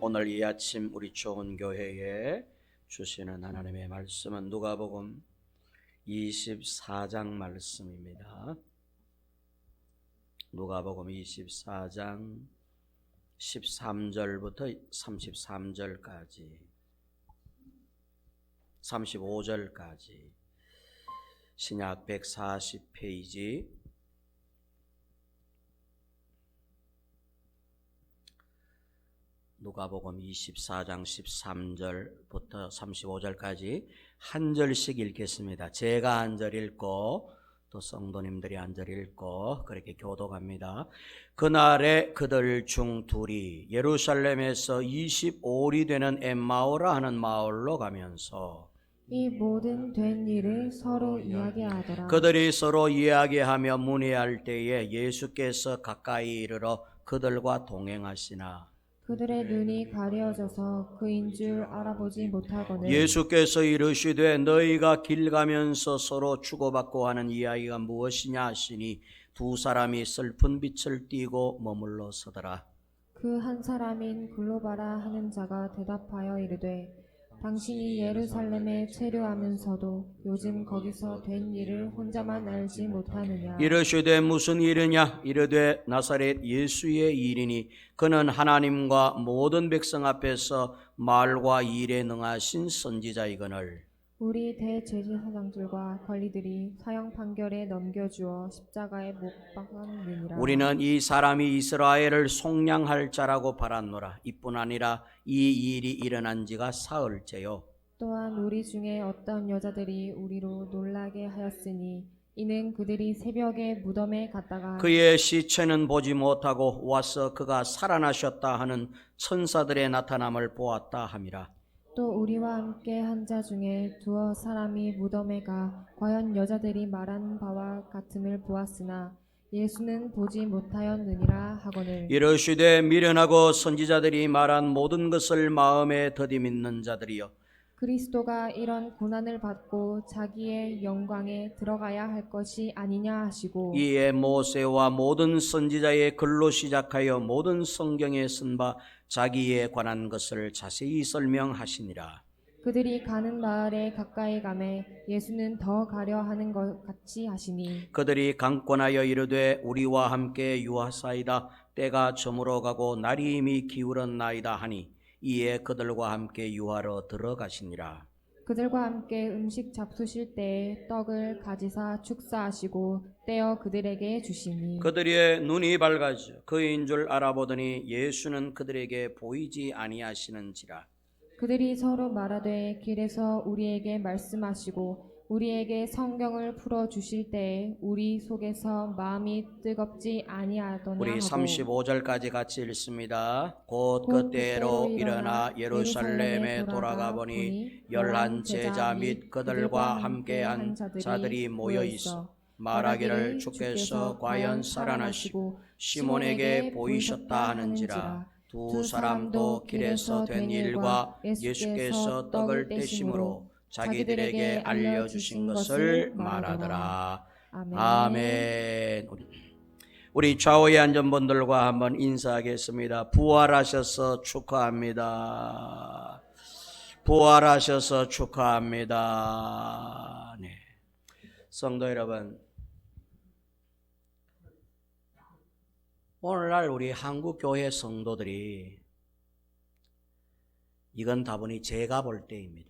오늘 이 아침 우리 좋은 교회에 주시는 하나님의 말씀은 누가복음 24장 말씀입니다. 누가복음 24장 13절부터 33절까지 35절까지 신약 140페이지 누가복음 24장 13절부터 35절까지 한 절씩 읽겠습니다. 제가 한 절 읽고 또 성도님들이 한 절 읽고 그렇게 교독합니다. 그날에 그들 중 둘이 예루살렘에서 25里되는 엠마오라 하는 마을로 가면서 이 모든 된 일을 서로 이야기하더라. 그들이 서로 이야기하며 문의할 때에 예수께서 가까이 이르러 그들과 동행하시나 그들의 눈이 가려져서 그인 줄 알아보지 못하거늘 예수께서 이르시되 너희가 길 가면서 서로 주고받고 하는 이야기가 무엇이냐 하시니 두 사람이 슬픈 빛을 띠고 머물러 서더라. 그 한 사람인 글로바라 하는 자가 대답하여 이르되 당신이 예루살렘에 체류하면서도 요즘 거기서 된 일을 혼자만 알지 못하느냐. 이르시되 무슨 일이냐 이르되 나사렛 예수의 일이니 그는 하나님과 모든 백성 앞에서 말과 일에 능하신 선지자이거늘 우리 대제사장들과 관리들이 사형 판결에 넘겨주어 십자가에 못 박았느니라. 우리는 이 사람이 이스라엘을 속량할 자라고 바랐노라. 이뿐 아니라 이 일이 일어난 지가 사흘째요. 또한 우리 중에 어떤 여자들이 우리로 놀라게 하였으니 이는 그들이 새벽에 무덤에 갔다가 그의 시체는 보지 못하고 와서 그가 살아나셨다 하는 천사들의 나타남을 보았다 함이라. 또 우리와 함께 한 자 중에 두어 사람이 무덤에 가 과연 여자들이 말한 바와 같음을 보았으나 예수는 보지 못하였느니라 하거늘 이르시되 미련하고 선지자들이 말한 모든 것을 마음에 더디 믿는 자들이여 그리스도가 이런 고난을 받고 자기의 영광에 들어가야 할 것이 아니냐 하시고 이에 모세와 모든 선지자의 글로 시작하여 모든 성경에 쓴 바 자기에 관한 것을 자세히 설명하시니라. 그들이 가는 마을에 가까이 가매 예수는 더 가려 하는 것 같이 하시니 그들이 강권하여 이르되 우리와 함께 유하사이다 때가 저물어 가고 날이 이미 기울었나이다 하니 이에 그들과 함께 유하러 들어가시니라. 그들과 함께 음식 잡수실 때에 떡을 가지사 축사하시고 떼어 그들에게 주시니 그들의 눈이 밝아져 그인 줄 알아보더니 예수는 그들에게 보이지 아니하시는지라. 그들이 서로 말하되 길에서 우리에게 말씀하시고 우리에게 성경을 풀어 주실 때에 우리 속에서 마음이 뜨겁지 아니하더냐 우리 하고 35절까지 같이 읽습니다. 곧 곧 그때로 일어나 예루살렘에 돌아가 보니 11 제자 및 그들과 함께한 자들이 모여 있어 말하기를 주께서 과연 살아나시고 시몬에게 보이셨다 하는지라. 두 사람도 길에서 된 일과 예수께서 떡을 떼심으로 자기들에게 알려주신 것을 말하더라. 아멘. 우리 좌우에 앉은 분들과 한번 인사하겠습니다. 부활하셔서 축하합니다. 부활하셔서 축하합니다. 네. 성도 여러분, 오늘날 우리 한국교회 성도들이 이건 다분히 제가 볼 때입니다.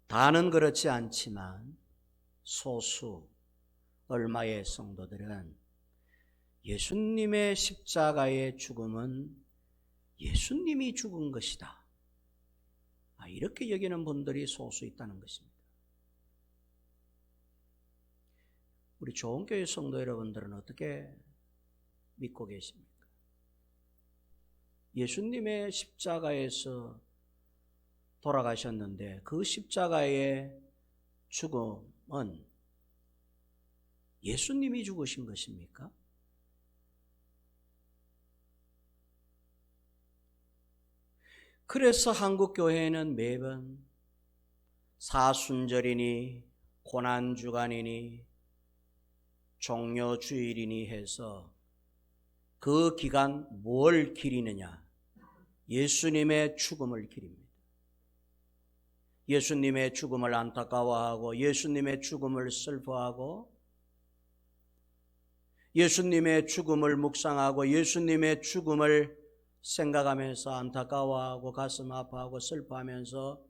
다는 그렇지 않지만 소수 얼마의 성도들은 예수님의 십자가의 죽음은 예수님이 죽은 것이다. 이렇게 여기는 분들이 소수 있다는 것입니다. 우리 좋은 교회 성도 여러분들은 어떻게 믿고 계십니까? 예수님의 십자가에서 돌아가셨는데 그 십자가의 죽음은 예수님이 죽으신 것입니까? 그래서 한국교회는 매번 사순절이니 고난주간이니 종료주일이니 해서 그 기간 뭘 기리느냐? 예수님의 죽음을 기립니다. 예수님의 죽음을 안타까워하고 예수님의 죽음을 슬퍼하고 예수님의 죽음을 묵상하고 예수님의 죽음을 생각하면서 안타까워하고 가슴 아파하고 슬퍼하면서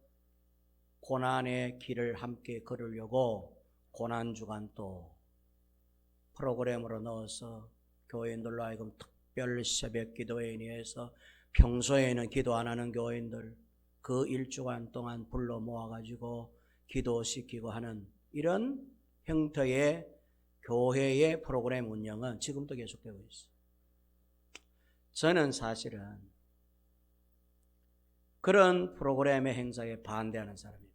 고난의 길을 함께 걸으려고 고난주간 또 프로그램으로 넣어서 교인들로 하여금 특별 새벽 기도회에 의해서 평소에는 기도 안 하는 교인들 그 일주간 동안 불러 모아가지고 기도시키고 하는 이런 형태의 교회의 프로그램 운영은 지금도 계속되고 있어요. 저는 사실은 그런 프로그램의 행사에 반대하는 사람입니다.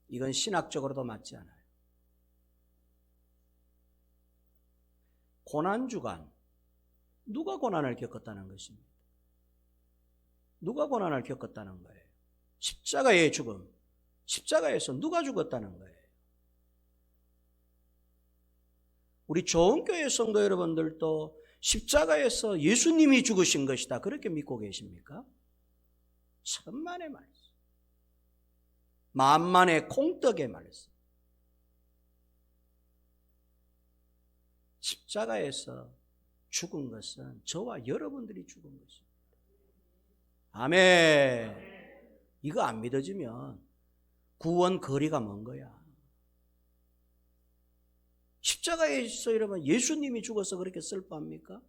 이건 신학적으로도 맞지 않아요. 고난주간, 누가 고난을 겪었다는 것입니다. 누가 고난을 겪었다는 거예요? 십자가의 죽음, 십자가에서 누가 죽었다는 거예요? 우리 좋은 교회 성도 여러분들도 십자가에서 예수님이 죽으신 것이다 그렇게 믿고 계십니까? 천만의 말씀, 만만의 콩떡의 말씀. 십자가에서 죽은 것은 저와 여러분들이 죽은 것입니다. 아멘. 이거 안 믿어지면 구원 거리가 먼 거야. 십자가에서 여러분 예수님이 죽어서 그렇게 슬퍼합니까?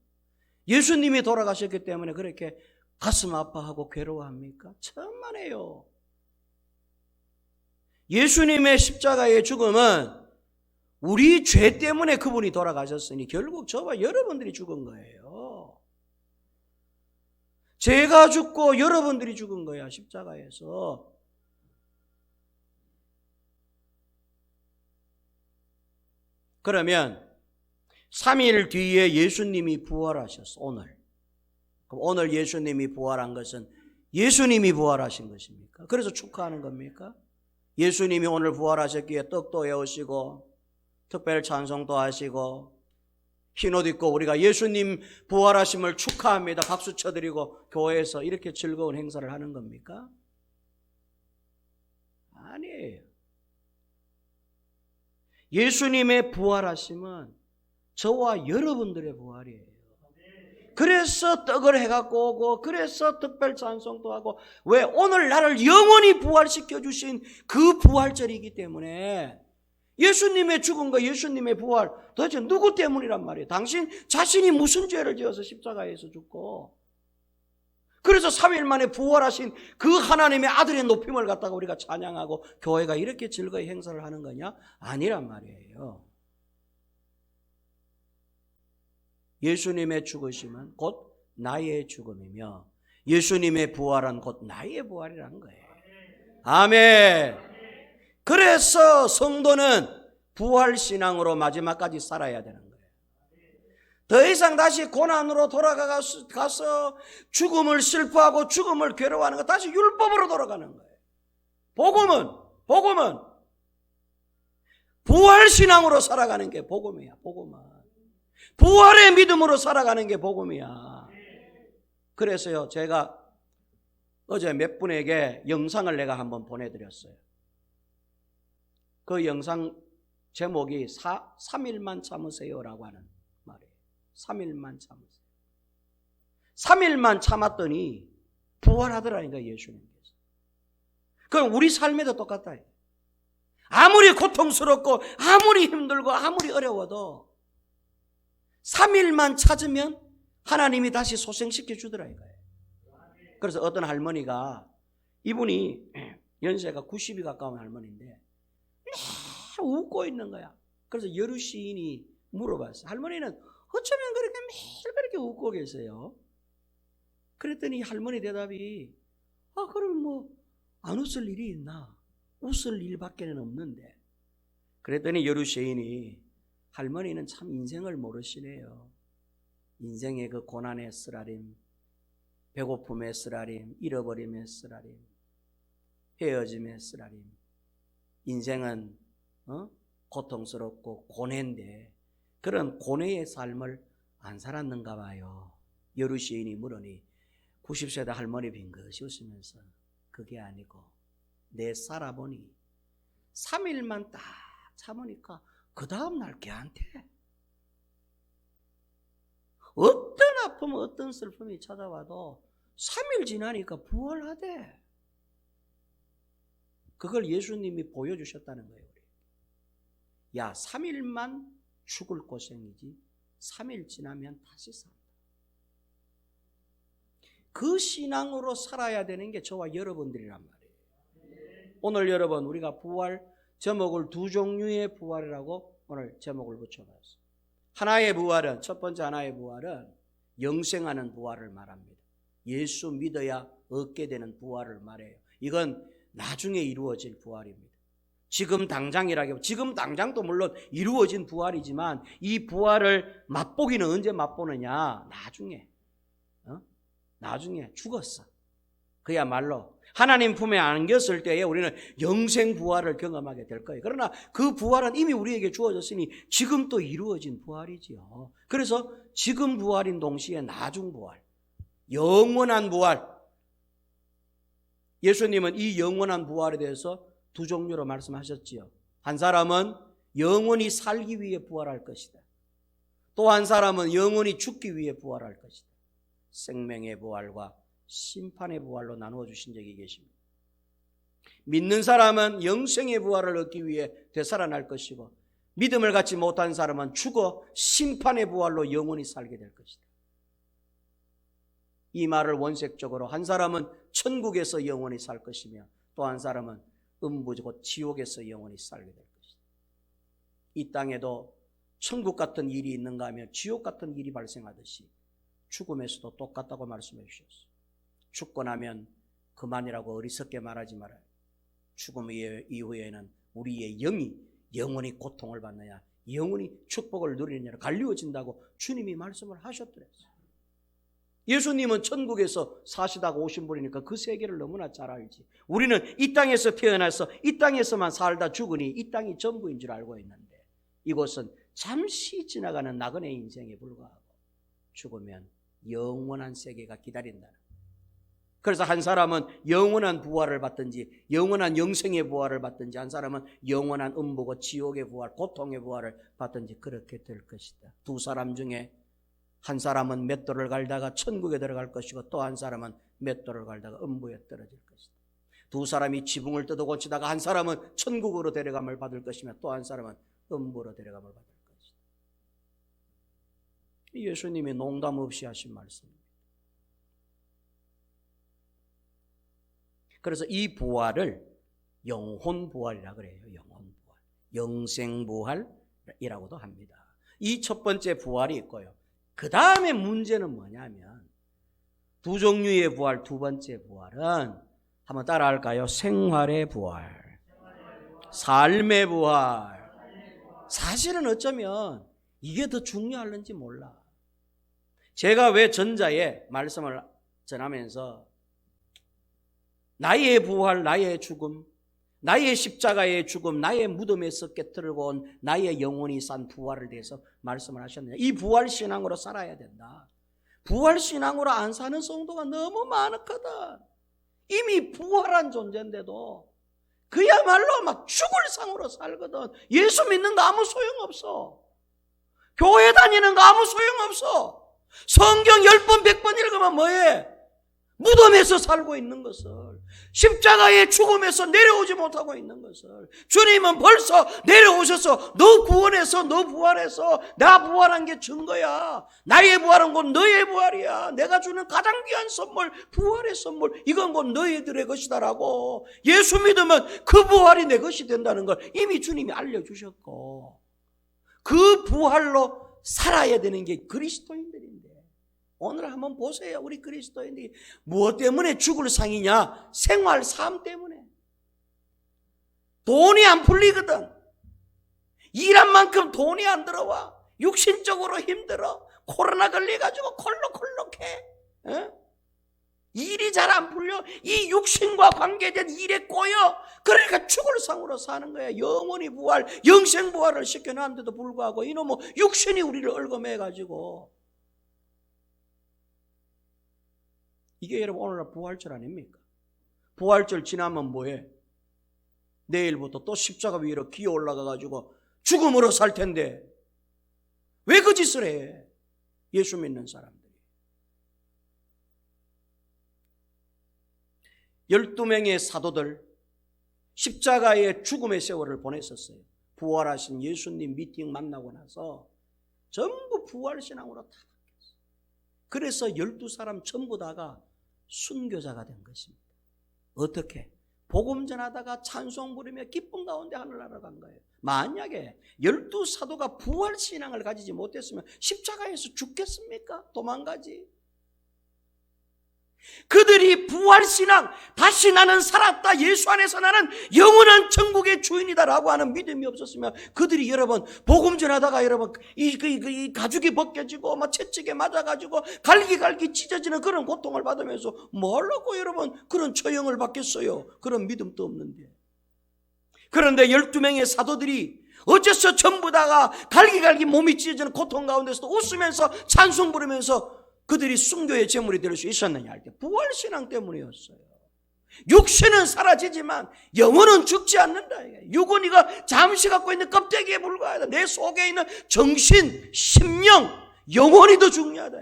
예수님이 돌아가셨기 때문에 그렇게 가슴 아파하고 괴로워합니까? 천만에요. 예수님의 십자가의 죽음은 우리 죄 때문에 그분이 돌아가셨으니 결국 저와 여러분들이 죽은 거예요. 제가 죽고 여러분들이 죽은 거야, 십자가에서. 그러면 3일 뒤에 예수님이 부활하셨어, 오늘. 그럼 오늘 예수님이 부활한 것은 예수님이 부활하신 것입니까? 그래서 축하하는 겁니까? 예수님이 오늘 부활하셨기에 떡도 해오시고 특별 찬송도 하시고 흰옷 입고 우리가 예수님 부활하심을 축하합니다. 박수 쳐드리고 교회에서 이렇게 즐거운 행사를 하는 겁니까? 아니에요. 예수님의 부활하심은 저와 여러분들의 부활이에요. 그래서 떡을 해갖고 오고 그래서 특별 찬송도 하고 왜? 오늘 나를 영원히 부활시켜 주신 그 부활절이기 때문에 예수님의 죽음과 예수님의 부활 도대체 누구 때문이란 말이에요? 당신 자신이 무슨 죄를 지어서 십자가에서 죽고 그래서 3일 만에 부활하신 그 하나님의 아들의 높임을 갖다가 우리가 찬양하고 교회가 이렇게 즐거이 행사를 하는 거냐? 아니란 말이에요. 예수님의 죽으심은 곧 나의 죽음이며 예수님의 부활은 곧 나의 부활이라는 거예요. 아멘. 그래서 성도는 부활신앙으로 마지막까지 살아야 되는 거예요. 더 이상 다시 고난으로 돌아가서 죽음을 슬퍼하고 죽음을 괴로워하는 거 다시 율법으로 돌아가는 거예요. 복음은 부활신앙으로 살아가는 게 복음이야. 복음은 부활의 믿음으로 살아가는 게 복음이야. 그래서요 제가 어제 몇 분에게 영상을 내가 한번 보내드렸어요. 그 영상 제목이 3일만 참으세요라고 하는 말이에요. 3일만 참으세요. 3일만 참았더니 부활하더라니까 예수님께서. 그럼 우리 삶에도 똑같다. 아무리 고통스럽고 아무리 힘들고 아무리 어려워도 3일만 찾으면 하나님이 다시 소생시켜 주더라니까요. 그래서 어떤 할머니가 이분이 연세가 90이 가까운 할머니인데 웃고 있는 거야. 그래서 여루 시인이 물어봤어요. 할머니는 어쩌면 그렇게 매일 그렇게 웃고 계세요? 그랬더니 할머니 대답이 그럼 뭐 안 웃을 일이 있나? 웃을 일밖에는 없는데. 그랬더니 여루 시인이 할머니는 참 인생을 모르시네요. 인생의 그 고난의 쓰라림, 배고픔의 쓰라림, 잃어버림의 쓰라림, 헤어짐의 쓰라림. 인생은 고통스럽고 고뇌인데 그런 고뇌의 삶을 안 살았는가 봐요. 여루 시인이 물으니 90세대 할머니 빙긋이 웃으면서 그게 아니고 내 살아보니 3일만 딱 참으니까 그 다음날 걔한테 어떤 아픔 어떤 슬픔이 찾아와도 3일 지나니까 부활하대. 그걸 예수님이 보여주셨다는 거예요. 야, 3일만 죽을 고생이지 3일 지나면 다시 산다. 그 신앙으로 살아야 되는 게 저와 여러분들이란 말이에요. 오늘 여러분 우리가 부활 제목을 두 종류의 부활이라고 오늘 제목을 붙여봤어요. 하나의 부활은, 첫 번째 하나의 부활은 영생하는 부활을 말합니다. 예수 믿어야 얻게 되는 부활을 말해요. 이건 나중에 이루어질 부활입니다. 지금 당장이라기보다 지금 당장도 물론 이루어진 부활이지만 이 부활을 맛보기는 언제 맛보느냐? 나중에 죽었어. 그야말로 하나님 품에 안겼을 때에 우리는 영생 부활을 경험하게 될 거예요. 그러나 그 부활은 이미 우리에게 주어졌으니 지금 또 이루어진 부활이지요. 그래서 지금 부활인 동시에 나중 부활, 영원한 부활. 예수님은 이 영원한 부활에 대해서 두 종류로 말씀하셨지요. 한 사람은 영원히 살기 위해 부활할 것이다. 또 한 사람은 영원히 죽기 위해 부활할 것이다. 생명의 부활과 심판의 부활로 나누어 주신 적이 계십니다. 믿는 사람은 영생의 부활을 얻기 위해 되살아날 것이고 믿음을 갖지 못한 사람은 죽어 심판의 부활로 영원히 살게 될 것이다. 이 말을 원색적으로 한 사람은 천국에서 영원히 살 것이며 또 한 사람은 음부곧 지옥에서 영원히 살게 될 것이다. 이 땅에도 천국 같은 일이 있는가 하면 지옥 같은 일이 발생하듯이 죽음에서도 똑같다고 말씀해 주셨어요. 죽고 나면 그만이라고 어리석게 말하지 말아요. 죽음 이후에는 우리의 영이 영원히 고통을 받느냐 영원히 축복을 누리느냐를 갈리워진다고 주님이 말씀을 하셨더랬어요. 예수님은 천국에서 사시다가 오신 분이니까 그 세계를 너무나 잘 알지. 우리는 이 땅에서 태어나서 이 땅에서만 살다 죽으니 이 땅이 전부인 줄 알고 있는데 이곳은 잠시 지나가는 나그네 인생에 불과하고 죽으면 영원한 세계가 기다린다는 거예요. 그래서 한 사람은 영원한 부활을 받든지 영원한 영생의 부활을 받든지 한 사람은 영원한 음부고 지옥의 부활, 고통의 부활을 받든지 그렇게 될 것이다. 두 사람 중에 한 사람은 맷돌을 갈다가 천국에 들어갈 것이고 또 한 사람은 맷돌을 갈다가 음부에 떨어질 것이다. 두 사람이 지붕을 뜯어 고치다가 한 사람은 천국으로 데려감을 받을 것이며 또 한 사람은 음부로 데려감을 받을 것이다. 예수님이 농담 없이 하신 말씀입니다. 그래서 이 부활을 영혼 부활이라 그래요. 영혼 부활, 영생 부활이라고도 합니다. 이 첫 번째 부활이 있고요. 그 다음에 문제는 뭐냐면 두 종류의 부활, 두 번째 부활은 한번 따라할까요? 생활의 부활, 삶의 부활. 사실은 어쩌면 이게 더 중요할는지 몰라. 제가 왜 전자에 말씀을 전하면서 나의 부활, 나의 죽음, 나의 십자가의 죽음, 나의 무덤에서 깨트리고 온 나의 영혼이 산 부활을 대해서 말씀을 하셨느냐. 이 부활 신앙으로 살아야 된다. 부활 신앙으로 안 사는 성도가 너무 많거든. 이미 부활한 존재인데도 그야말로 막 죽을 상으로 살거든. 예수 믿는 거 아무 소용없어. 교회 다니는 거 아무 소용없어. 성경 10번 100번 읽으면 뭐해? 무덤에서 살고 있는 것을, 십자가의 죽음에서 내려오지 못하고 있는 것을 주님은 벌써 내려오셔서 너 구원해서 너 부활해서 나 부활한 게 증거야. 나의 부활은 곧 너의 부활이야. 내가 주는 가장 귀한 선물, 부활의 선물, 이건 곧 너희들의 것이다라고. 예수 믿으면 그 부활이 내 것이 된다는 걸 이미 주님이 알려주셨고 그 부활로 살아야 되는 게 그리스도인들인데, 오늘 한번 보세요. 우리 그리스도인들이 무엇 때문에 죽을 상이냐? 생활 삶 때문에. 돈이 안 풀리거든. 일한 만큼 돈이 안 들어와. 육신적으로 힘들어. 코로나 걸려가지고 콜록콜록해. 일이 잘 안 풀려. 이 육신과 관계된 일에 꼬여. 그러니까 죽을 상으로 사는 거야. 영원히 부활, 영생 부활을 시켜놨는데도 불구하고 이놈의 육신이 우리를 얽어매가지고 이게 여러분 오늘날 부활절 아닙니까? 부활절 지나면 뭐해? 내일부터 또 십자가 위로 기어 올라가가지고 죽음으로 살 텐데 왜 그 짓을 해? 예수 믿는 사람들이. 12명의 사도들 십자가의 죽음의 세월을 보냈었어요. 부활하신 예수님 미팅 만나고 나서 전부 부활신앙으로 다 바뀌었어요. 그래서 12사람 전부 다가 순교자가 된 것입니다. 어떻게? 복음 전하다가 찬송 부르며 기쁨 가운데 하늘나라 간 거예요. 만약에 12사도가 부활신앙을 가지지 못했으면 십자가에서 죽겠습니까? 도망가지. 그들이 부활신앙, 다시 나는 살았다, 예수 안에서 나는 영원한 천국의 주인이다라고 하는 믿음이 없었으면 그들이 여러분 복음 전하다가 여러분 이 가죽이 벗겨지고 막 채찍에 맞아가지고 갈기갈기 찢어지는 그런 고통을 받으면서 뭐라고 여러분 그런 처형을 받겠어요? 그런 믿음도 없는데. 그런데 12명의 사도들이 어째서 전부 다가 갈기갈기 몸이 찢어지는 고통 가운데서도 웃으면서 찬송 부르면서 그들이 순교의 제물이 될 수 있었느냐 할 때 부활신앙 때문이었어요. 육신은 사라지지만 영혼은 죽지 않는다. 육은 이거 잠시 갖고 있는 껍데기에 불과하다. 내 속에 있는 정신, 심령, 영혼이 더 중요하다.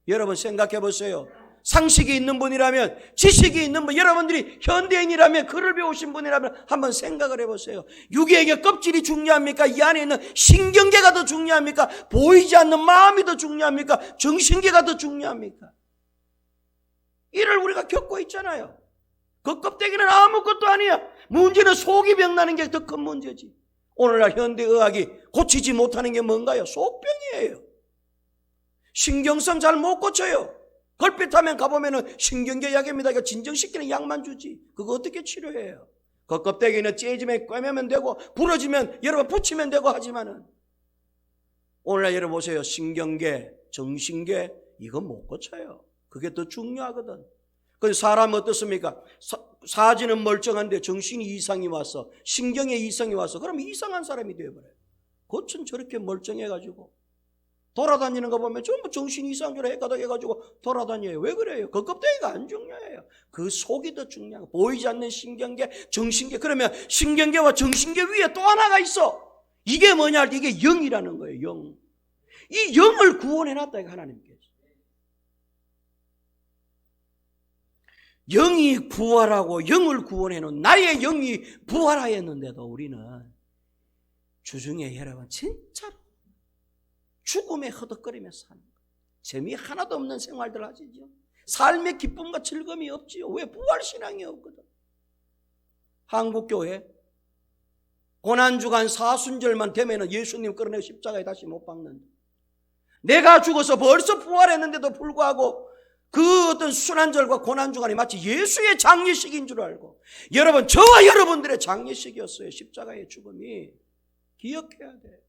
여러분 생각해 보세요. 상식이 있는 분이라면, 지식이 있는 분, 여러분들이 현대인이라면, 글을 배우신 분이라면 한번 생각을 해보세요. 육에게 껍질이 중요합니까? 이 안에 있는 신경계가 더 중요합니까? 보이지 않는 마음이 더 중요합니까? 정신계가 더 중요합니까? 이를 우리가 겪고 있잖아요. 그 껍데기는 아무것도 아니야. 문제는 속이 병나는 게 더 큰 문제지. 오늘날 현대의학이 고치지 못하는 게 뭔가요? 속병이에요. 신경성 잘 못 고쳐요. 걸핏하면 가보면은 신경계 약입니다. 이거 진정시키는 약만 주지. 그거 어떻게 치료해요? 그 껍데기는 째지면 꿰매면 되고 부러지면 여러분 붙이면 되고 하지만은 오늘날 여러분 보세요. 신경계, 정신계 이거 못 고쳐요. 그게 더 중요하거든. 근데 사람은 어떻습니까? 사지는 멀쩡한데 정신이 이상이 와서 신경에 이상이 와서 그럼 이상한 사람이 되어버려요. 겉은 저렇게 멀쩡해가지고 돌아다니는 거 보면 전부 정신이 이상한 줄 해가지고 돌아다녀요. 왜 그래요? 그 껍데기가 안 중요해요. 그 속이 더 중요해요. 보이지 않는 신경계, 정신계. 그러면 신경계와 정신계 위에 또 하나가 있어. 이게 뭐냐 할 때 이게 영이라는 거예요. 영. 이 영을 구원해놨다 이거 하나님께서. 영이 부활하고 영을 구원해놓은 나의 영이 부활하였는데도 우리는 주중에 여러분 진짜로 죽음에 허덕거리며 사는 거예요. 재미 하나도 없는 생활들 하시죠. 삶의 기쁨과 즐거움이 없지요. 왜? 부활신앙이 없거든. 한국교회 고난주간 사순절만 되면 예수님 끌어내고 십자가에 다시 못 박는다. 내가 죽어서 벌써 부활했는데도 불구하고 그 어떤 순환절과 고난주간이 마치 예수의 장례식인 줄 알고 여러분 저와 여러분들의 장례식이었어요. 십자가의 죽음이. 기억해야 돼.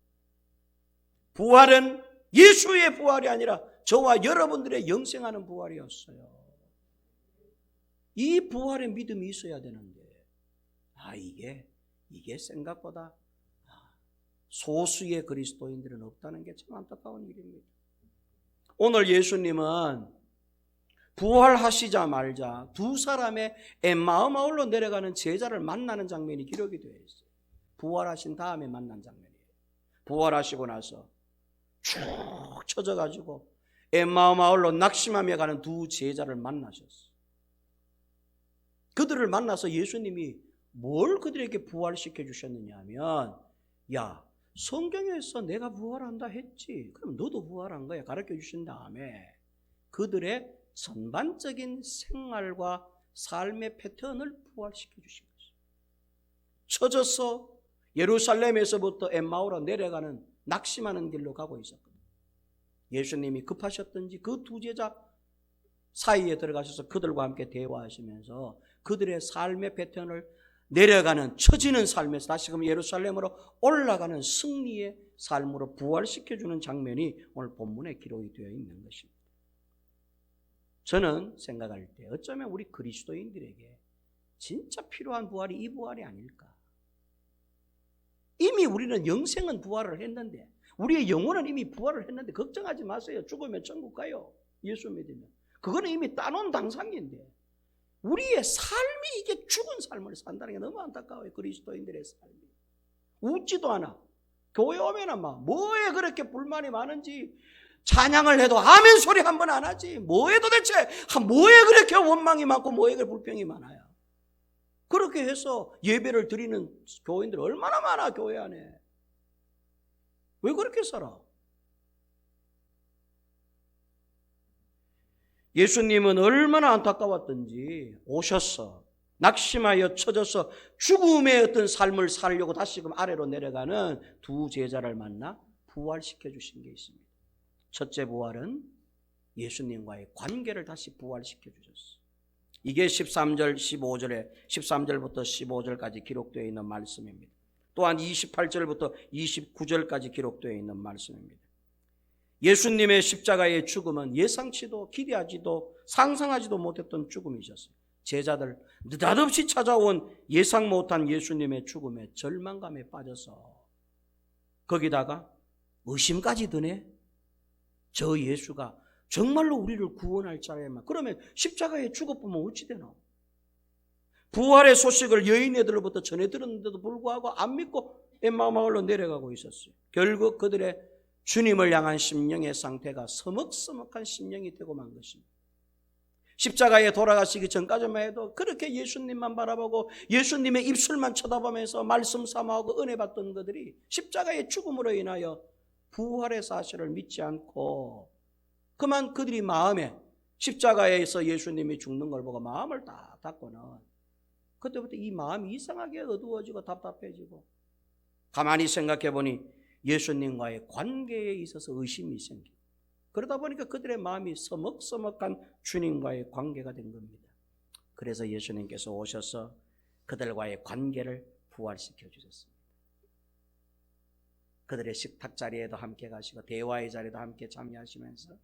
부활은 예수의 부활이 아니라 저와 여러분들의 영생하는 부활이었어요. 이 부활의 믿음이 있어야 되는데 이게 생각보다 소수의 그리스도인들은 없다는 게 참 안타까운 일입니다. 오늘 예수님은 부활하시자마자 두 사람의 엠마오마을로 내려가는 제자를 만나는 장면이 기록이 되어 있어요. 부활하신 다음에 만난 장면이에요. 부활하시고 나서 쭉 쳐져가지고 엠마오마을로 낙심하며 가는 두 제자를 만나셨어요. 그들을 만나서 예수님이 뭘 그들에게 부활시켜 주셨느냐 하면 야 성경에서 내가 부활한다 했지 그럼 너도 부활한 거야 가르쳐 주신 다음에 그들의 전반적인 생활과 삶의 패턴을 부활시켜 주신 것이죠. 쳐져서 예루살렘에서부터 엠마오로 내려가는 낙심하는 길로 가고 있었거든요. 예수님이 급하셨던지 그 두 제자 사이에 들어가셔서 그들과 함께 대화하시면서 그들의 삶의 패턴을 내려가는 처지는 삶에서 다시금 예루살렘으로 올라가는 승리의 삶으로 부활시켜주는 장면이 오늘 본문에 기록이 되어 있는 것입니다. 저는 생각할 때 어쩌면 우리 그리스도인들에게 진짜 필요한 부활이 이 부활이 아닐까. 이미 우리는 영생은 부활을 했는데 우리의 영혼은 이미 부활을 했는데 걱정하지 마세요. 죽으면 천국 가요. 예수 믿으면. 그거는 이미 따놓은 당상인데 우리의 삶이 이게 죽은 삶을 산다는 게 너무 안타까워요. 그리스도인들의 삶이 웃지도 않아. 교회 오면은 막 뭐에 그렇게 불만이 많은지 찬양을 해도 아멘 소리 한 번 안 하지. 뭐에 도대체 뭐에 그렇게 원망이 많고 뭐에 그렇게 불평이 많아요. 그렇게 해서 예배를 드리는 교인들 얼마나 많아 교회 안에. 왜 그렇게 살아? 예수님은 얼마나 안타까웠던지 오셔서 낙심하여 처져서 죽음의 어떤 삶을 살려고 다시금 아래로 내려가는 두 제자를 만나 부활시켜 주신 게 있습니다. 첫째 부활은 예수님과의 관계를 다시 부활시켜 주셨어요. 이게 13절, 15절에 13절부터 15절까지 기록되어 있는 말씀입니다. 또한 28절부터 29절까지 기록되어 있는 말씀입니다. 예수님의 십자가의 죽음은 예상치도 기대하지도 상상하지도 못했던 죽음이셨어요. 제자들 느닷없이 찾아온 예상 못한 예수님의 죽음에 절망감에 빠져서 거기다가 의심까지 드네. 저 예수가 정말로 우리를 구원할 자에만 그러면 십자가에 죽어보면 어찌 되나? 부활의 소식을 여인애들로부터 전해 들었는데도 불구하고 안 믿고 엠마오마을로 내려가고 있었어요. 결국 그들의 주님을 향한 심령의 상태가 서먹서먹한 심령이 되고 만 것입니다. 십자가에 돌아가시기 전까지만 해도 그렇게 예수님만 바라보고 예수님의 입술만 쳐다보면서 말씀 삼아하고 은혜 받던 그들이 십자가의 죽음으로 인하여 부활의 사실을 믿지 않고 그만 그들이 마음에 십자가에서 예수님이 죽는 걸 보고 마음을 딱 닫고는 그때부터 이 마음이 이상하게 어두워지고 답답해지고 가만히 생각해 보니 예수님과의 관계에 있어서 의심이 생기고 그러다 보니까 그들의 마음이 서먹서먹한 주님과의 관계가 된 겁니다. 그래서 예수님께서 오셔서 그들과의 관계를 부활시켜 주셨습니다. 그들의 식탁 자리에도 함께 가시고 대화의 자리에도 함께 참여하시면서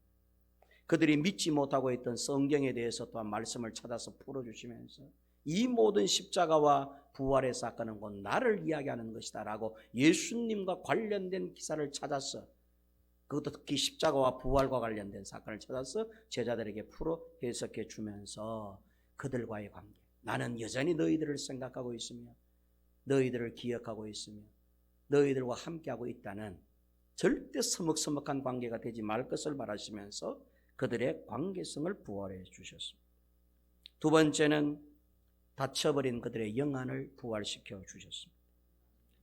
그들이 믿지 못하고 있던 성경에 대해서 또한 말씀을 찾아서 풀어주시면서 이 모든 십자가와 부활의 사건은 곧 나를 이야기하는 것이다 라고 예수님과 관련된 기사를 찾아서 그것도 특히 십자가와 부활과 관련된 사건을 찾아서 제자들에게 풀어 해석해 주면서 그들과의 관계, 나는 여전히 너희들을 생각하고 있으며 너희들을 기억하고 있으며 너희들과 함께하고 있다는 절대 서먹서먹한 관계가 되지 말 것을 바라시면서 그들의 관계성을 부활해 주셨습니다. 두 번째는 다쳐버린 그들의 영안을 부활시켜 주셨습니다.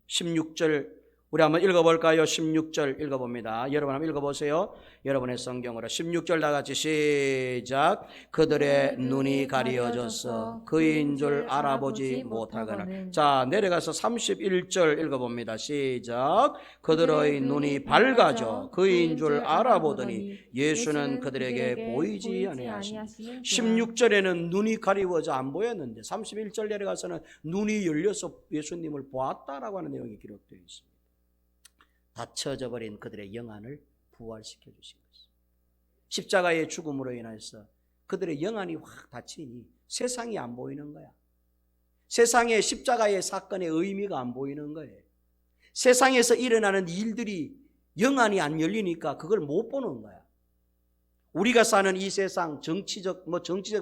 16절 우리 한번 읽어볼까요? 16절 읽어봅니다. 여러분 한번 읽어보세요. 여러분의 성경으로 16절 다 같이 시작. 그들의 눈이 가려져서 그인 줄 알아보지 못하거늘. 자, 내려가서 31절 읽어봅니다. 시작. 그들의 눈이 밝아져 그인 줄 알아보더니 예수는 그들에게 보이지 아니하시니. 16절에는 눈이 가리워져 안 보였는데 31절 내려가서는 눈이 열려서 예수님을 보았다라고 하는 내용이 기록되어 있습니다. 닫혀져 버린 그들의 영안을 부활시켜 주신 것입니다. 십자가의 죽음으로 인해서 그들의 영안이 확 닫히니 세상이 안 보이는 거야. 세상에 십자가의 사건의 의미가 안 보이는 거예요. 세상에서 일어나는 일들이 영안이 안 열리니까 그걸 못 보는 거야. 우리가 사는 이 세상 정치적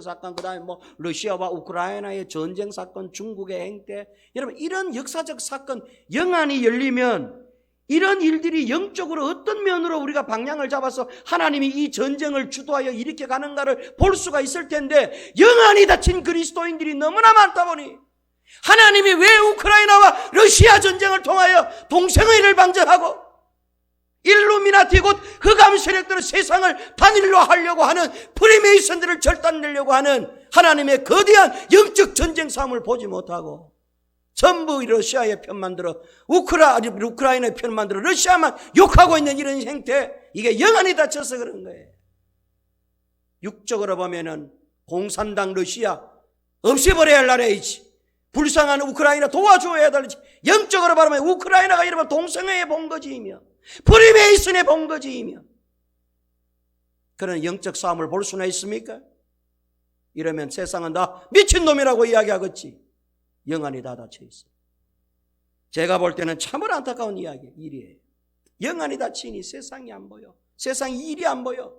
사건, 그다음에 러시아와 우크라이나의 전쟁 사건, 중국의 행태, 여러분 이런 역사적 사건 영안이 열리면 이런 일들이 영적으로 어떤 면으로 우리가 방향을 잡아서 하나님이 이 전쟁을 주도하여 일으켜 가는가를 볼 수가 있을 텐데 영안이 닫힌 그리스도인들이 너무나 많다 보니 하나님이 왜 우크라이나와 러시아 전쟁을 통하여 동성애를 방지하고 일루미나티 곧 흑암 세력들은 세상을 단일로 하려고 하는 프리메이슨들을 절단내려고 하는 하나님의 거대한 영적 전쟁 싸움을 보지 못하고 전부 러시아의 편만 들어 우크라이나의 편만 들어 러시아만 욕하고 있는 이런 행태, 이게 영안이 닫혀서 그런 거예요. 육적으로 보면은 공산당 러시아 없애버려야 할 나라이지, 불쌍한 우크라이나 도와줘야 될지, 영적으로 말하면 우크라이나가 이러면 동성애의 본거지이며 프리메이슨의 본거지이며 그런 영적 싸움을 볼 수나 있습니까? 이러면 세상은 다 미친놈이라고 이야기하겠지. 영안이 다 닫혀 있어요. 제가 볼 때는 참으로 안타까운 일이에요. 영안이 닫히니 세상이 안 보여. 세상 일이 안 보여.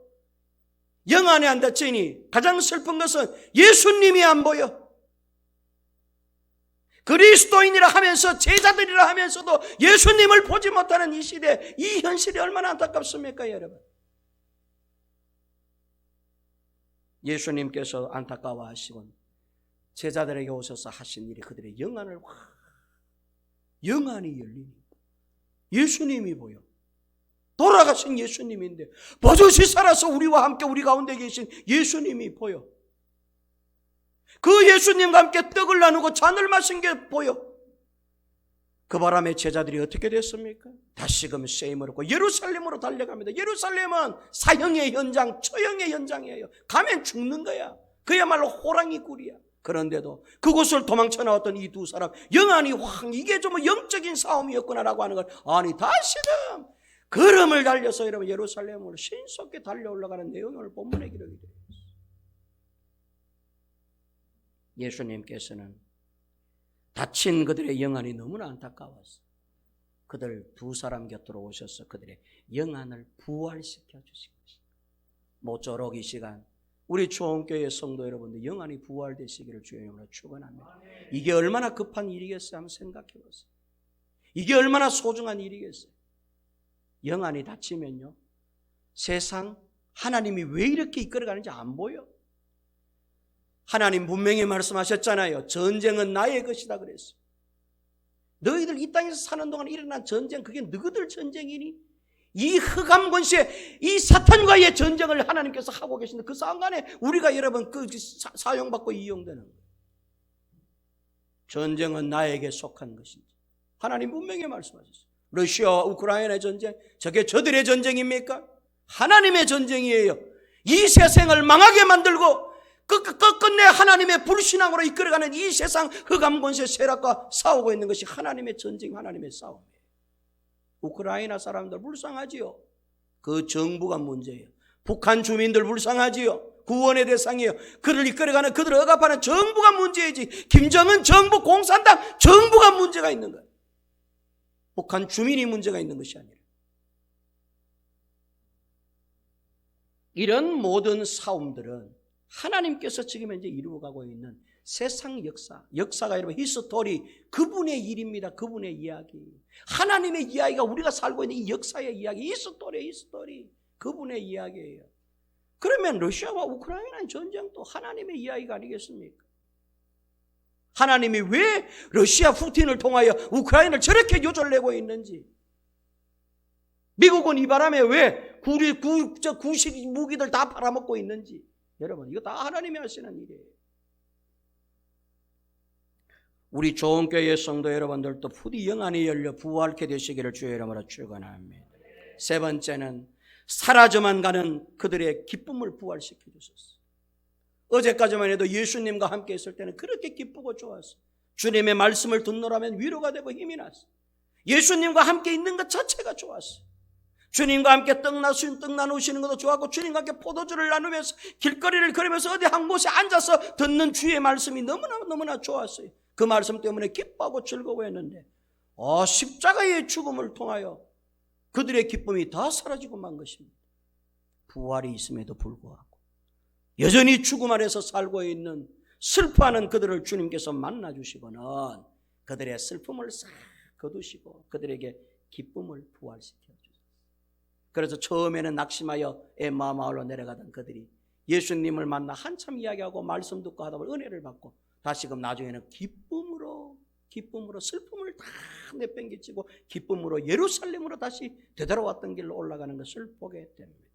영안이 안 닫히니 가장 슬픈 것은 예수님이 안 보여. 그리스도인이라 하면서 제자들이라 하면서도 예수님을 보지 못하는 이 시대, 이 현실이 얼마나 안타깝습니까, 여러분? 예수님께서 안타까워하시곤 제자들에게 오셔서 하신 일이 그들의 영안을 영안이 열리니 예수님이 보여. 돌아가신 예수님인데 버젓이 살아서 우리와 함께 우리 가운데 계신 예수님이 보여. 그 예수님과 함께 떡을 나누고 잔을 마신 게 보여. 그 바람에 제자들이 어떻게 됐습니까? 다시금 쇠임을 얻고 예루살렘으로 달려갑니다. 예루살렘은 사형의 현장, 처형의 현장이에요. 가면 죽는 거야. 그야말로 호랑이 굴이야. 그런데도 그곳을 도망쳐 나왔던 이 두 사람, 영안이 이게 좀 영적인 싸움이었구나라고 하는 걸, 아니 다시금 걸음을 달려서 여러분 예루살렘으로 신속히 달려 올라가는 내용을 본문에 기록이 되어 있어요. 예수님께서는 다친 그들의 영안이 너무나 안타까워서 그들 두 사람 곁으로 오셔서 그들의 영안을 부활시켜 주신 것입니다. 모쪼록 이 시간 우리 초원교회 성도 여러분들 영안이 부활되시기를 주의 이름으로 축원합니다. 이게 얼마나 급한 일이겠어요? 한번 생각해 보세요. 이게 얼마나 소중한 일이겠어요? 영안이 닫히면요, 세상 하나님이 왜 이렇게 이끌어가는지 안 보여. 하나님 분명히 말씀하셨잖아요. 전쟁은 나의 것이다 그랬어요. 너희들 이 땅에서 사는 동안 일어난 전쟁, 그게 너희들 전쟁이니? 이 흑암 권세, 이 사탄과의 전쟁을 하나님께서 하고 계신데 그 싸움 간에 우리가 여러분 그 사용받고 이용되는 거예요. 전쟁은 나에게 속한 것인지 하나님 분명히 말씀하셨어요. 러시아와 우크라이나의 전쟁, 저게 저들의 전쟁입니까? 하나님의 전쟁이에요. 이 세상을 망하게 만들고 끝끝내 하나님의 불신앙으로 이끌어가는 이 세상 흑암 권세 세력과 싸우고 있는 것이 하나님의 전쟁, 하나님의 싸움이에요. 우크라이나 사람들 불쌍하지요. 그 정부가 문제예요. 북한 주민들 불쌍하지요. 구원의 대상이에요. 그를 이끌어가는, 그들을 억압하는 정부가 문제이지, 김정은 정부, 공산당 정부가 문제가 있는 거예요. 북한 주민이 문제가 있는 것이 아니라. 이런 모든 싸움들은 하나님께서 지금 현재 이루어가고 있는 세상 역사가 여러분 히스토리, 그분의 일입니다. 그분의 이야기. 하나님의 이야기가 우리가 살고 있는 이 역사의 이야기, 히스토리, 그분의 이야기예요. 그러면 러시아와 우크라이나 전쟁도 하나님의 이야기가 아니겠습니까? 하나님이 왜 러시아 푸틴을 통하여 우크라이나를 저렇게 요절내고 있는지, 미국은 이 바람에 왜 구식 무기들 다 팔아먹고 있는지, 여러분 이거 다 하나님이 하시는 일이에요. 우리 좋은 교회 성도 여러분들도 부디 영안이 열려 부활케 되시기를 주의 이름으로 축원합니다. 세 번째는 사라져만 가는 그들의 기쁨을 부활시켜 주셨어요. 어제까지만 해도 예수님과 함께 있을 때는 그렇게 기쁘고 좋았어요. 주님의 말씀을 듣노라면 위로가 되고 힘이 났어요. 예수님과 함께 있는 것 자체가 좋았어요. 주님과 함께 떡 나누시는 것도 좋았고, 주님과 함께 포도주를 나누면서 길거리를 걸으면서 어디 한 곳에 앉아서 듣는 주의 말씀이 너무나 좋았어요. 그 말씀 때문에 기뻐하고 즐거워했는데 십자가의 죽음을 통하여 그들의 기쁨이 다 사라지고 만 것입니다. 부활이 있음에도 불구하고 여전히 죽음 안에서 살고 있는 슬퍼하는 그들을 주님께서 만나주시고는 그들의 슬픔을 싹 거두시고 그들에게 기쁨을 부활시켜 주셨어요. 그래서 처음에는 낙심하여 엠마 마을로 내려가던 그들이 예수님을 만나 한참 이야기하고 말씀 듣고 하다 보니 은혜를 받고 다시금 나중에는 기쁨으로 슬픔을 다 내팽개치고 기쁨으로 예루살렘으로 다시 되돌아왔던 길로 올라가는 것을 보게 됩니다.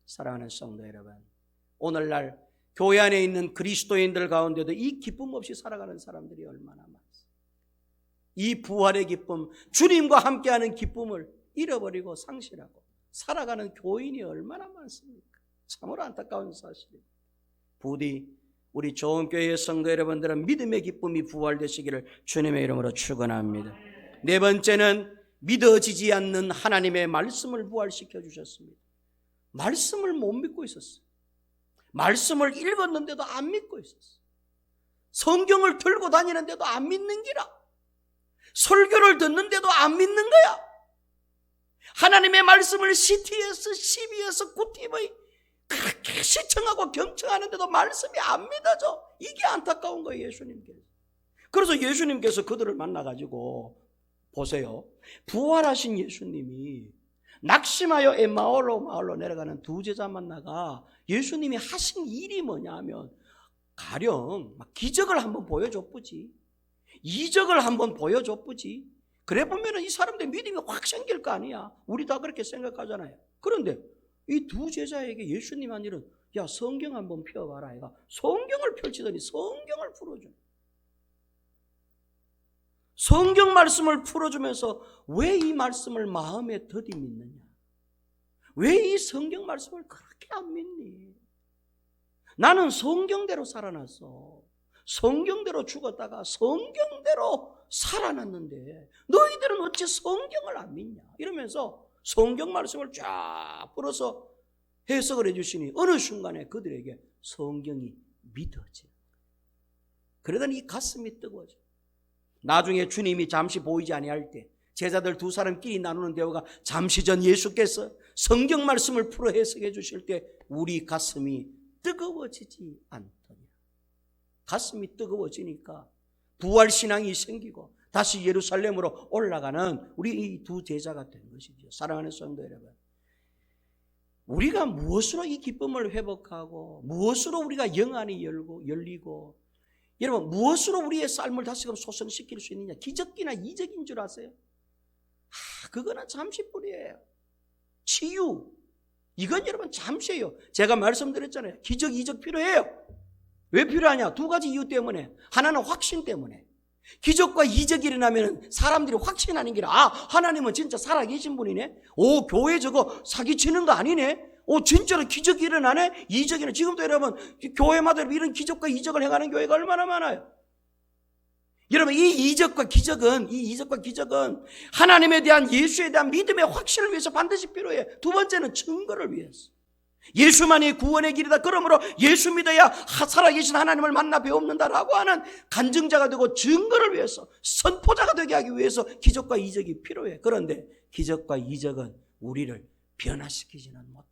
사랑하는 성도 여러분, 오늘날 교회 안에 있는 그리스도인들 가운데도 이 기쁨 없이 살아가는 사람들이 얼마나 많습니까? 이 부활의 기쁨, 주님과 함께하는 기쁨을 잃어버리고 상실하고 살아가는 교인이 얼마나 많습니까? 참으로 안타까운 사실입니다. 부디 우리 좋은 교회의 성도 여러분들은 믿음의 기쁨이 부활되시기를 주님의 이름으로 축원합니다. 네 번째는 믿어지지 않는 하나님의 말씀을 부활시켜 주셨습니다. 말씀을 못 믿고 있었어요. 말씀을 읽었는데도 안 믿고 있었어요. 성경을 들고 다니는데도 안 믿는 기라. 설교를 듣는데도 안 믿는 거야. 하나님의 말씀을 CTS, CBS, 굿TV 그렇게 시청하고 경청하는데도 말씀이 안 믿어져. 이게 안타까운 거예요, 예수님께서. 그래서 예수님께서 그들을 만나가지고 보세요. 부활하신 예수님이 낙심하여 엠마오로 마을로 내려가는 두 제자 만나가 예수님이 하신 일이 뭐냐 하면 가령 기적을 한번 보여줘 뿌지, 이적을 한번 보여줘 뿌지. 그래 보면은 이 사람들 믿음이 확 생길 거 아니야. 우리 다 그렇게 생각하잖아요. 그런데 이 두 제자에게 예수님 한 일은 야 성경 한번 펴봐라. 얘가 성경을 펼치더니 성경을 풀어줘. 성경 말씀을 풀어주면서 왜 이 말씀을 마음에 더디 믿느냐? 왜 이 성경 말씀을 그렇게 안 믿니? 나는 성경대로 살아났어. 성경대로 죽었다가 성경대로 살아났는데 너희들은 어찌 성경을 안 믿냐? 이러면서 성경 말씀을 쫙 풀어서 해석을 해주시니 어느 순간에 그들에게 성경이 믿어져. 그러더니 이 가슴이 뜨거워져. 나중에 주님이 잠시 보이지 아니할 때 제자들 두 사람끼리 나누는 대화가 잠시 전 예수께서 성경 말씀을 풀어 해석해 주실 때 우리 가슴이 뜨거워지지 않더냐. 가슴이 뜨거워지니까 부활신앙이 생기고 다시 예루살렘으로 올라가는 우리 이 두 제자가 된 것이죠. 사랑하는 성도 여러분, 우리가 무엇으로 이 기쁨을 회복하고 무엇으로 우리가 영안이 열리고 여러분 무엇으로 우리의 삶을 다시금 소생시킬 수 있느냐? 기적이나 이적인 줄 아세요? 그거는 잠시뿐이에요. 치유, 이건 여러분 잠시예요. 제가 말씀드렸잖아요. 기적, 이적 필요해요. 왜 필요하냐? 두 가지 이유 때문에. 하나는 확신 때문에. 기적과 이적이 일어나면 사람들이 확신하는 게 하나님은 진짜 살아계신 분이네. 교회 저거 사기치는 거 아니네. 진짜로 기적이 일어나네. 이적이 일어나네. 지금도 여러분 교회마다 이런 기적과 이적을 행하는 교회가 얼마나 많아요. 여러분 이 이적과 기적은 하나님에 대한 예수에 대한 믿음의 확신을 위해서 반드시 필요해. 두 번째는 증거를 위해서. 예수만이 구원의 길이다. 그러므로 예수 믿어야 살아계신 하나님을 만나 배웁는다라고 하는 간증자가 되고 증거를 위해서 선포자가 되게 하기 위해서 기적과 이적이 필요해. 그런데 기적과 이적은 우리를 변화시키지는 못해.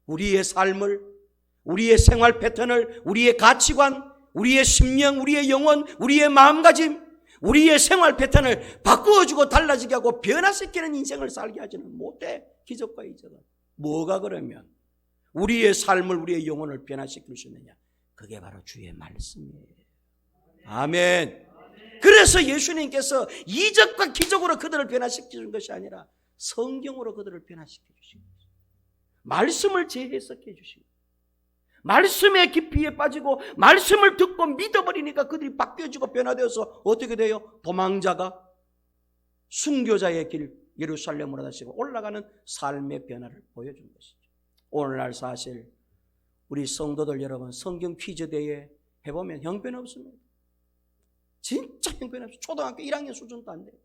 우리의 삶을, 우리의 생활 패턴을, 우리의 가치관, 우리의 심령, 우리의 영혼, 우리의 마음가짐, 우리의 생활 패턴을 바꾸어주고 달라지게 하고 변화시키는 인생을 살게 하지는 못해. 기적과 이적은. 뭐가 그러면 우리의 삶을, 우리의 영혼을 변화시킬 수 있느냐? 그게 바로 주의 말씀이에요. 아멘. 그래서 예수님께서 이적과 기적으로 그들을 변화시키는 것이 아니라 성경으로 그들을 변화시켜 주신 거예요. 말씀을 재해석해 주신 거예요. 말씀의 깊이에 빠지고 말씀을 듣고 믿어버리니까 그들이 바뀌어지고 변화되어서 어떻게 돼요? 도망자가 순교자의 길 예루살렘으로 다시 올라가는 삶의 변화를 보여준 것이죠. 오늘날 사실 우리 성도들 여러분 성경 퀴즈 대회 해보면 형편없습니다. 진짜 형편없어요. 초등학교 1학년 수준도 안 돼요.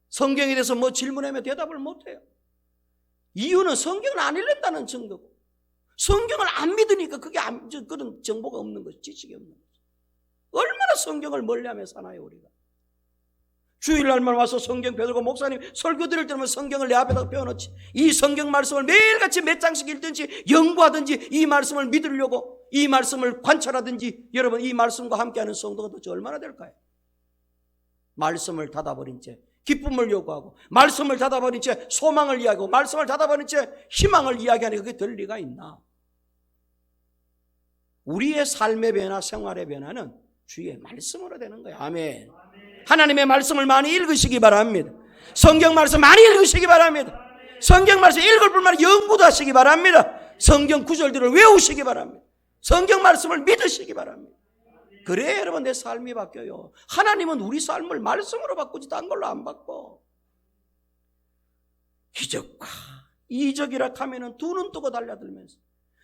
성경에 대해서 뭐 질문하면 대답을 못해요. 이유는 성경을 안 읽는다는 증거고 성경을 안 믿으니까 그런 정보가 없는 거죠. 지식이 없는 거죠. 얼마나 성경을 멀리하며 사나요 우리가. 주일날만 와서 성경 펴들고 목사님 설교 드릴 때면 성경을 내 앞에다 펴놓지. 이 성경 말씀을 매일같이 몇 장씩 읽든지 연구하든지 이 말씀을 믿으려고 이 말씀을 관찰하든지 여러분 이 말씀과 함께하는 성도가 도대체 얼마나 될까요? 말씀을 닫아버린 채 기쁨을 요구하고 말씀을 닫아버린 채 소망을 이야기하고 말씀을 닫아버린 채 희망을 이야기하니 그게 될 리가 있나? 우리의 삶의 변화, 생활의 변화는 주의 말씀으로 되는 거예요. 아멘. 하나님의 말씀을 많이 읽으시기 바랍니다. 성경 말씀 많이 읽으시기 바랍니다. 성경 말씀 읽을 뿐만 아니라 연구도 하시기 바랍니다. 성경 구절들을 외우시기 바랍니다. 성경 말씀을 믿으시기 바랍니다. 그래야 여러분 내 삶이 바뀌어요. 하나님은 우리 삶을 말씀으로 바꾸지 딴 걸로 안 바꿔. 기적과 이적이라 하면은 두 눈 뜨고 달려들면서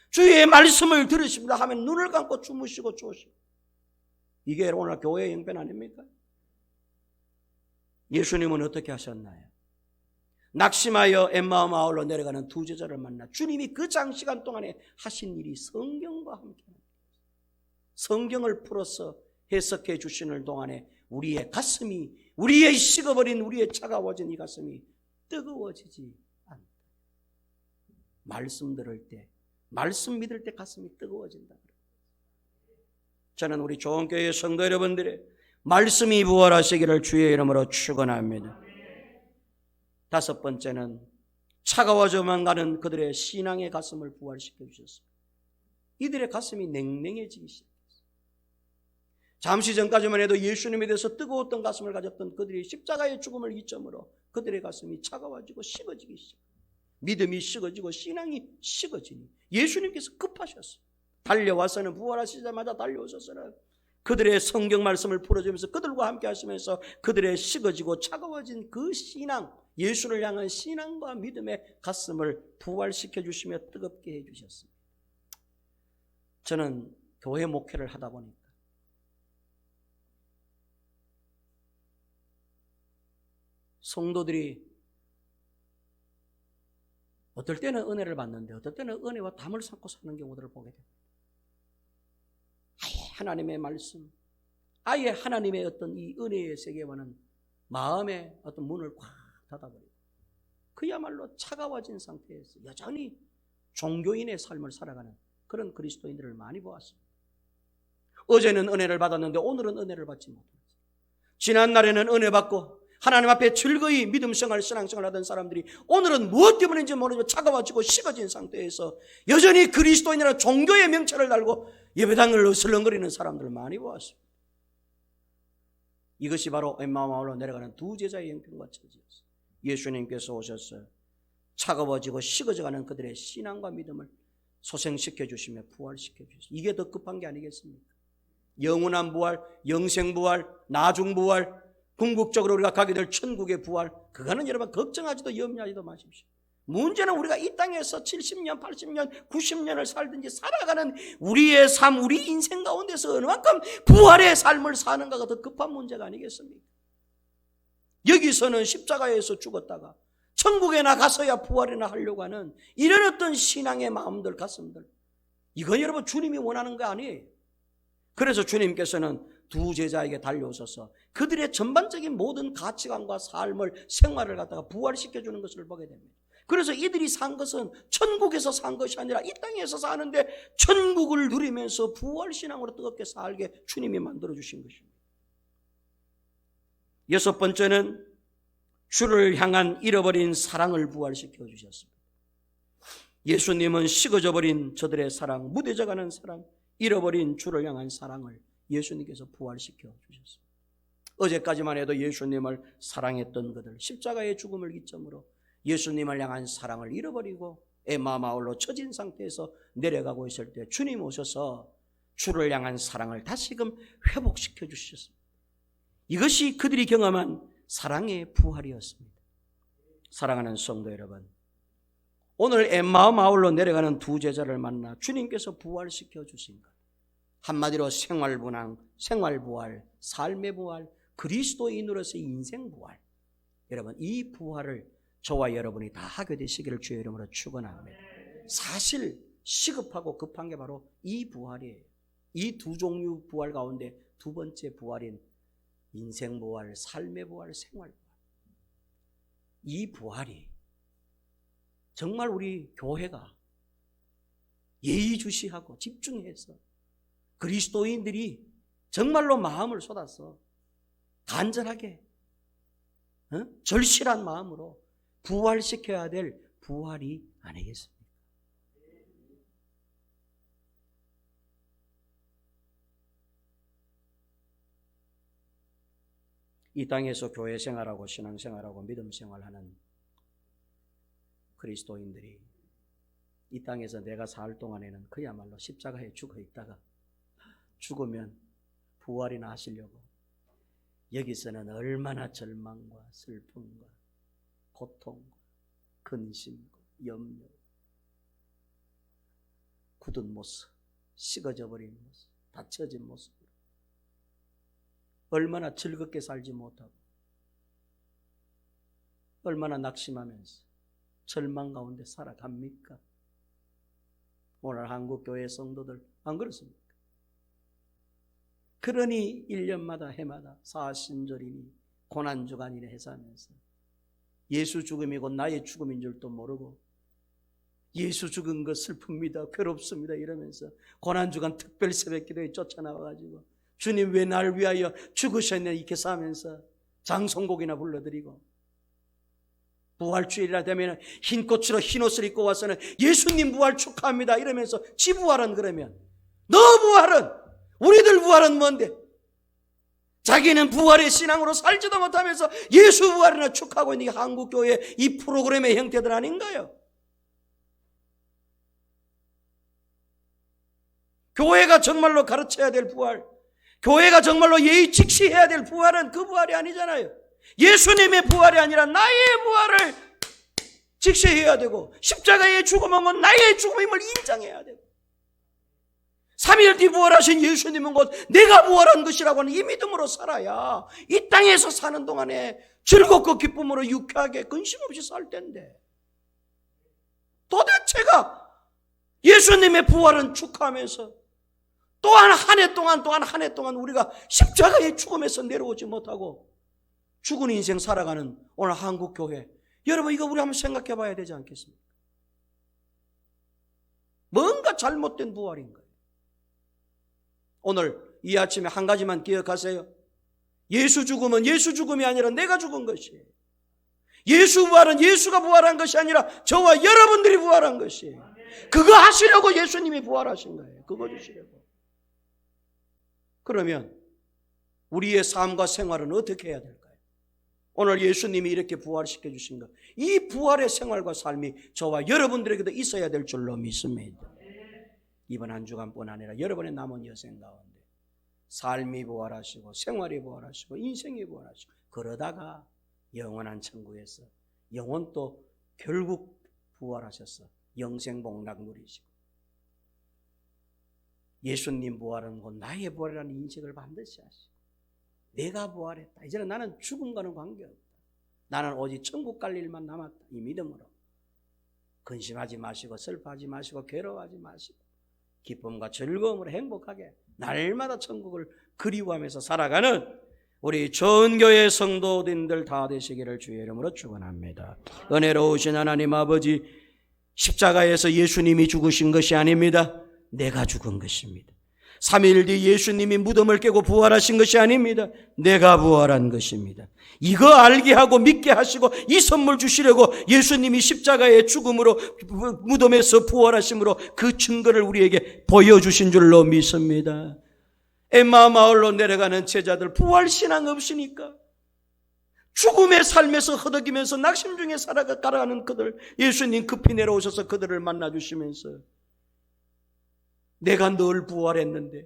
주의 말씀을 들으십니다 하면 눈을 감고 주무시고 쪼시고 이게 오늘 교회의 형편 아닙니까? 예수님은 어떻게 하셨나요? 낙심하여 엠마오 마을로 내려가는 두 제자를 만나 주님이 그 장시간 동안에 하신 일이 성경과 함께 성경을 풀어서 해석해 주시는 동안에 우리의 가슴이 우리의 식어버린 우리의 차가워진 이 가슴이 뜨거워지지 않다. 말씀 들을 때, 말씀 믿을 때 가슴이 뜨거워진다. 저는 우리 좋은 교회 성도 여러분들의 말씀이 부활하시기를 주의 이름으로 축원합니다. 다섯 번째는 차가워져만 가는 그들의 신앙의 가슴을 부활시켜 주셨습니다. 이들의 가슴이 냉랭해지기 시작했어요. 잠시 전까지만 해도 예수님에 대해서 뜨거웠던 가슴을 가졌던 그들이 십자가의 죽음을 기점으로 그들의 가슴이 차가워지고 식어지기 시작합니다. 믿음이 식어지고 신앙이 식어지니 예수님께서 급하셨어요. 달려와서는 부활하시자마자 달려오셔서는 그들의 성경 말씀을 풀어주면서 그들과 함께 하시면서 그들의 식어지고 차가워진 그 신앙, 예수를 향한 신앙과 믿음의 가슴을 부활시켜 주시며 뜨겁게 해 주셨습니다. 저는 교회 목회를 하다 보니까 성도들이 어떨 때는 은혜를 받는데 어떨 때는 은혜와 담을 쌓고 사는 경우들을 보게 됩니다. 아예 하나님의 말씀, 아예 하나님의 어떤 이 은혜의 세계와는 마음의 어떤 문을 꽉 닫아버리고 그야말로 차가워진 상태에서 여전히 종교인의 삶을 살아가는 그런 그리스도인들을 많이 보았습니다. 어제는 은혜를 받았는데 오늘은 은혜를 받지 못했어요. 지난날에는 은혜 받고 하나님 앞에 즐거이 믿음생활, 신앙생활 하던 사람들이 오늘은 무엇 때문인지 모르지만 차가워지고 식어진 상태에서 여전히 그리스도인이라는 종교의 명찰을 달고 예배당을 어슬렁거리는 사람들을 많이 보았습니다. 이것이 바로 엠마오로 내려가는 두 제자의 형편과 처지였어요. 예수님께서 오셔서 차가워지고 식어져가는 그들의 신앙과 믿음을 소생시켜 주시며 부활시켜 주셨어요. 이게 더 급한 게 아니겠습니까? 영원한 부활, 영생 부활, 나중 부활, 궁극적으로 우리가 가게 될 천국의 부활, 그거는 여러분 걱정하지도 염려하지도 마십시오. 문제는 우리가 이 땅에서 70년, 80년, 90년을 살든지 살아가는 우리의 삶, 우리 인생 가운데서 얼마큼 부활의 삶을 사는가가 더 급한 문제가 아니겠습니까? 여기서는 십자가에서 죽었다가 천국에 나가서야 부활이나 하려고 하는 이런 어떤 신앙의 마음들, 가슴들, 이건 여러분 주님이 원하는 거 아니에요. 그래서 주님께서는 두 제자에게 달려오셔서 그들의 전반적인 모든 가치관과 삶을, 생활을 갖다가 부활시켜주는 것을 보게 됩니다. 그래서 이들이 산 것은 천국에서 산 것이 아니라 이 땅에서 사는데 천국을 누리면서 부활신앙으로 뜨겁게 살게 주님이 만들어주신 것입니다. 여섯 번째는 주를 향한 잃어버린 사랑을 부활시켜 주셨습니다. 예수님은 식어져 버린 저들의 사랑, 무뎌져가는 사랑, 잃어버린 주를 향한 사랑을 예수님께서 부활시켜 주셨습니다. 어제까지만 해도 예수님을 사랑했던 그들, 십자가의 죽음을 기점으로 예수님을 향한 사랑을 잃어버리고 에마마올로 처진 상태에서 내려가고 있을 때 주님 오셔서 주를 향한 사랑을 다시금 회복시켜 주셨습니다. 이것이 그들이 경험한 사랑의 부활이었습니다. 사랑하는 성도 여러분, 오늘 엠마마올로 내려가는 두 제자를 만나 주님께서 부활시켜 주신 것, 한마디로 생활분황, 생활부활, 삶의 부활, 그리스도인으로서의 인생 부활, 여러분 이 부활을 저와 여러분이 다 하게 되시기를 주의 이름으로 축원합니다. 사실 시급하고 급한 게 바로 이 부활이에요. 이 두 종류 부활 가운데 두 번째 부활인 인생 부활, 삶의 부활, 생활 부활, 이 부활이 정말 우리 교회가 예의주시하고 집중해서 그리스도인들이 정말로 마음을 쏟아서 간절하게 절실한 마음으로 부활시켜야 될 부활이 아니겠습니까? 이 땅에서 교회 생활하고 신앙 생활하고 믿음 생활하는 그리스도인들이 이 땅에서 내가 살 동안에는 그야말로 십자가에 죽어 있다가 죽으면 부활이나 하시려고 여기서는 얼마나 절망과 슬픔과 고통과 근심과 염려, 굳은 모습, 식어져 버린 모습, 닫혀진 모습, 얼마나 즐겁게 살지 못하고 얼마나 낙심하면서 절망 가운데 살아갑니까? 오늘 한국교회 성도들 안 그렇습니까? 그러니 1년마다 해마다 사신절이니 고난주간이니 해서 하면서 예수 죽음이고 나의 죽음인 줄도 모르고 예수 죽은 거 슬픕니다. 괴롭습니다. 이러면서 고난주간 특별 새벽기도에 쫓아나와가지고 주님 왜 날 위하여 죽으셨냐 이렇게 싸면서 장송곡이나 불러드리고, 부활주일이라 되면 흰 꽃으로 흰 옷을 입고 와서는 예수님 부활 축하합니다 이러면서 지 부활은 그러면 너 부활은, 우리들 부활은 뭔데? 자기는 부활의 신앙으로 살지도 못하면서 예수 부활이나 축하하고 있는 게 한국교회 이 프로그램의 형태들 아닌가요? 교회가 정말로 가르쳐야 될 부활, 교회가 정말로 예의 직시해야 될 부활은 그 부활이 아니잖아요. 예수님의 부활이 아니라 나의 부활을 직시해야 되고, 십자가의 죽음은 곧 나의 죽음임을 인정해야 되고, 3일 뒤 부활하신 예수님은 곧 내가 부활한 것이라고 하는 이 믿음으로 살아야 이 땅에서 사는 동안에 즐겁고 기쁨으로 유쾌하게 근심 없이 살 텐데, 도대체가 예수님의 부활은 축하하면서 또한 한 해 동안 우리가 십자가의 죽음에서 내려오지 못하고 죽은 인생 살아가는 오늘 한국교회, 여러분 이거 우리 한번 생각해 봐야 되지 않겠습니까? 뭔가 잘못된 부활인 거예요. 오늘 이 아침에 한 가지만 기억하세요. 예수 죽음은 예수 죽음이 아니라 내가 죽은 것이에요. 예수 부활은 예수가 부활한 것이 아니라 저와 여러분들이 부활한 것이에요. 그거 하시려고 예수님이 부활하신 거예요. 그거 주시려고. 그러면 우리의 삶과 생활은 어떻게 해야 될까요? 오늘 예수님이 이렇게 부활시켜 주신 것, 이 부활의 생활과 삶이 저와 여러분들에게도 있어야 될 줄로 믿습니다. 이번 한 주간뿐 아니라 여러분의 남은 여생 가운데 삶이 부활하시고 생활이 부활하시고 인생이 부활하시고, 그러다가 영원한 천국에서 영원도 결국 부활하셔서 영생복락 누리시고, 예수님 부활은 곧 나의 부활이라는 인식을 반드시 하시고, 내가 부활했다, 이제는 나는 죽음과는 관계없다, 나는 오직 천국 갈 일만 남았다, 이 믿음으로 근심하지 마시고 슬퍼하지 마시고 괴로워하지 마시고 기쁨과 즐거움으로 행복하게 날마다 천국을 그리워하면서 살아가는 우리 전 교회 성도님들 다 되시기를 주의 이름으로 축원합니다. 은혜로우신 하나님 아버지, 십자가에서 예수님이 죽으신 것이 아닙니다. 내가 죽은 것입니다. 3일 뒤 예수님이 무덤을 깨고 부활하신 것이 아닙니다. 내가 부활한 것입니다. 이거 알게 하고 믿게 하시고 이 선물 주시려고 예수님이 십자가의 죽음으로 무덤에서 부활하심으로 그 증거를 우리에게 보여주신 줄로 믿습니다. 엠마 마을로 내려가는 제자들 부활신앙 없으니까 죽음의 삶에서 허덕이면서 낙심 중에 살아가는 그들, 예수님 급히 내려오셔서 그들을 만나주시면서 내가 널 부활했는데,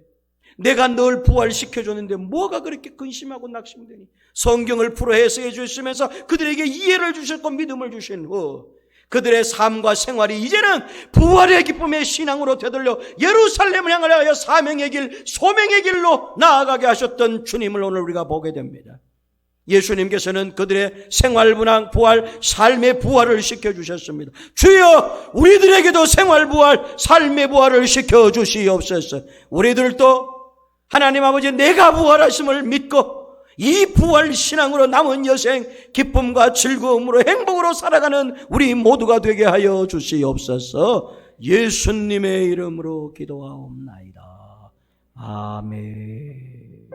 내가 널 부활시켜줬는데 뭐가 그렇게 근심하고 낙심되니? 성경을 풀어 해석해 주시면서 그들에게 이해를 주셨고 믿음을 주신 후 그들의 삶과 생활이 이제는 부활의 기쁨의 신앙으로 되돌려 예루살렘을 향하여 사명의 길, 소명의 길로 나아가게 하셨던 주님을 오늘 우리가 보게 됩니다. 예수님께서는 그들의 생활분황, 부활, 삶의 부활을 시켜주셨습니다. 주여, 우리들에게도 생활 부활, 삶의 부활을 시켜주시옵소서. 우리들도 하나님 아버지 내가 부활하심을 믿고 이 부활 신앙으로 남은 여생 기쁨과 즐거움으로 행복으로 살아가는 우리 모두가 되게 하여 주시옵소서. 예수님의 이름으로 기도하옵나이다. 아멘.